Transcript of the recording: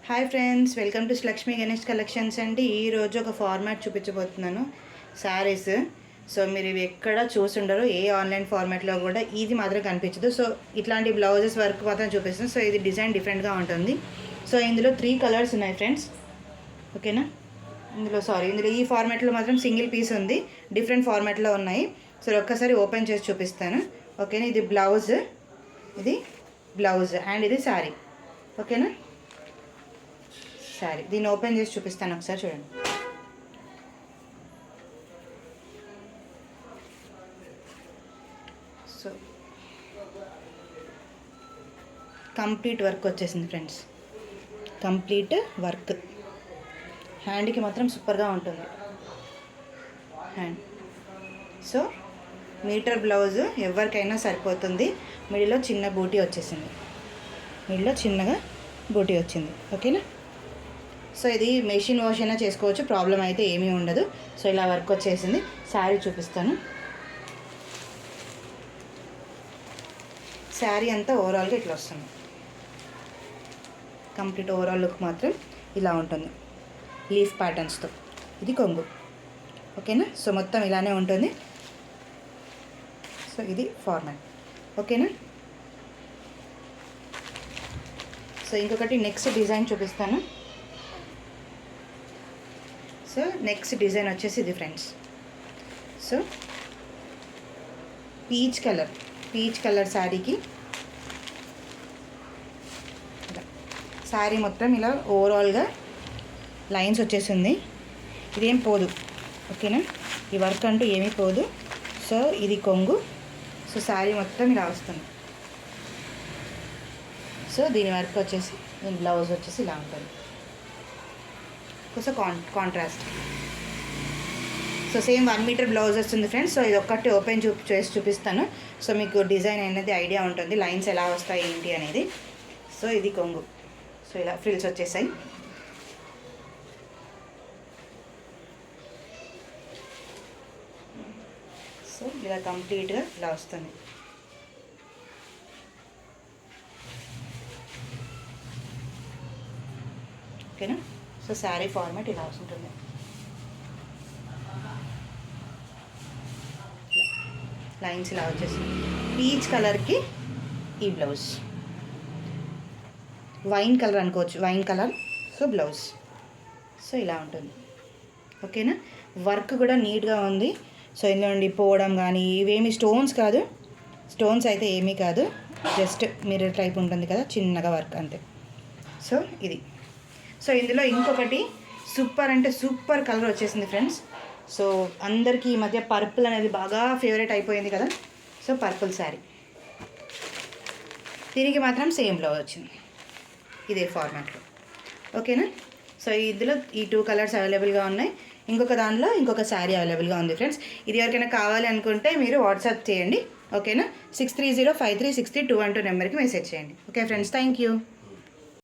Hi friends, welcome to Lakshmi Ganesh collections అండి. ఈరోజు ఒక ఫార్మాట్ చూపించబోతున్నాను శారీస్. సో మీరు ఇవి ఎక్కడ చూసుండరు, ఏ ఆన్లైన్ ఫార్మాట్లో కూడా ఇది మాత్రం కనిపించదు. సో ఇట్లాంటి బ్లౌజెస్ వర్క్ మాత్రం చూపిస్తుంది. సో ఇది డిజైన్ డిఫరెంట్గా ఉంటుంది. సో ఇందులో 3 కలర్స్ ఉన్నాయి ఫ్రెండ్స్, ఓకేనా. ఇందులో ఈ ఫార్మాట్లో మాత్రం సింగిల్ పీస్ ఉంది, డిఫరెంట్ ఫార్మాట్లో ఉన్నాయి. సో ఒక్కసారి ఓపెన్ చేసి చూపిస్తాను, ఓకేనా. ఇది బ్లౌజ్ అండ్ ఇది శారీ, ఓకేనా. శారీ దీన్ని ఓపెన్ చేసి చూపిస్తాను, ఒకసారి చూడండి. సో కంప్లీట్ వర్క్ వచ్చేసింది ఫ్రెండ్స్, కంప్లీట్ వర్క్. హ్యాండ్కి మాత్రం సూపర్గా ఉంటుంది హ్యాండ్. సో మీటర్ బ్లౌజ్ ఎవరికైనా సరిపోతుంది. మిడిల్లో చిన్న బూటీ వచ్చేసింది, మిడిల్లో చిన్నగా బూటీ వచ్చింది, ఓకేనా. సో ఇది మెషిన్ వాష్ అయినా చేసుకోవచ్చు, ప్రాబ్లం అయితే ఏమీ ఉండదు. సో ఇలా వర్క్ వచ్చేసింది. శారీ చూపిస్తాను. శారీ అంతా ఓవరాల్గా ఇట్లా వస్తుంది. కంప్లీట్ ఓవరాల్ లుక్ మాత్రం ఇలా ఉంటుంది, లీఫ్ ప్యాటర్న్స్తో. ఇది కొంగు, ఓకేనా. సో మొత్తం ఇలానే ఉంటుంది. సో ఇది ఫార్మాట్, ఓకేనా. సో ఇంకొకటి నెక్స్ట్ డిజైన్ చూపిస్తాను. సో నెక్స్ట్ డిజైన్ వచ్చేసి ఇది ఫ్రెండ్స్. సో పీచ్ కలర్ శారీకి శారీ మొత్తం ఇలా ఓవరాల్గా లైన్స్ వచ్చేసింది. ఇదేం పోదు, ఓకేనా. ఈ వర్క్ అంటూ ఏమీ పోదు. సో ఇది కొంగు. సో శారీ మొత్తం ఇలా వస్తుంది. సో దీని వర్క్ వచ్చేసి, దీని బ్లౌజ్ వచ్చేసి ఇలా ఉంటుంది, కొంచెం contrast. So same 1 metre blouse వస్తుంది ఫ్రెండ్స్. సో ఇది ఒక్కటి ఓపెన్ చేసి చూపిస్తాను. సో మీకు డిజైన్ అనేది ఐడియా ఉంటుంది, లైన్స్ ఎలా వస్తాయి ఏంటి అనేది. సో ఇది కొంగు. సో ఇలా ఫ్రిల్స్ వచ్చేసాయి. సో ఇలా కంప్లీట్గా ఇలా వస్తుంది. ఓకేనా. సో శారీ ఫార్మాట్ ఇలా వస్తుంటుంది. లైన్స్ ఇలా వచ్చేసింది. పీచ్ కలర్కి ఈ బ్లౌజ్, వైన్ కలర్ అనుకోవచ్చు, wine colour. So blouse so ఇలా ఉంటుంది, ఓకేనా. వర్క్ కూడా నీట్గా ఉంది. సో ఇందులో నుండి పోవడం కానీ ఇవేమి స్టోన్స్ కాదు, స్టోన్స్ అయితే ఏమీ కాదు, జస్ట్ మిర్రర్ టైప్ ఉంటుంది కదా, చిన్నగా వర్క్ అంతే. సో ఇది. సో ఇందులో ఇంకొకటి సూపర్ అంటే సూపర్ కలర్ వచ్చేసింది ఫ్రెండ్స్. సో అందరికీ ఈ మధ్య పర్పుల్ అనేది బాగా ఫేవరెట్ అయిపోయింది కదా. సో పర్పుల్ శారీ, దీనికి మాత్రం సేమ్ బ్లౌజ్ వచ్చింది, ఇదే ఫార్మాట్లో, ఓకేనా. సో ఇందులో ఈ 2 కలర్స్ అవైలబుల్గా ఉన్నాయి. ఇంకొక దానిలో ఇంకొక శారీ అవైలబుల్గా ఉంది ఫ్రెండ్స్. ఇది ఎవరికైనా కావాలి అనుకుంటే మీరు వాట్సాప్ చేయండి, ఓకేనా. 6305363212 నెంబర్కి మెసేజ్ చేయండి. Okay friends, thank you.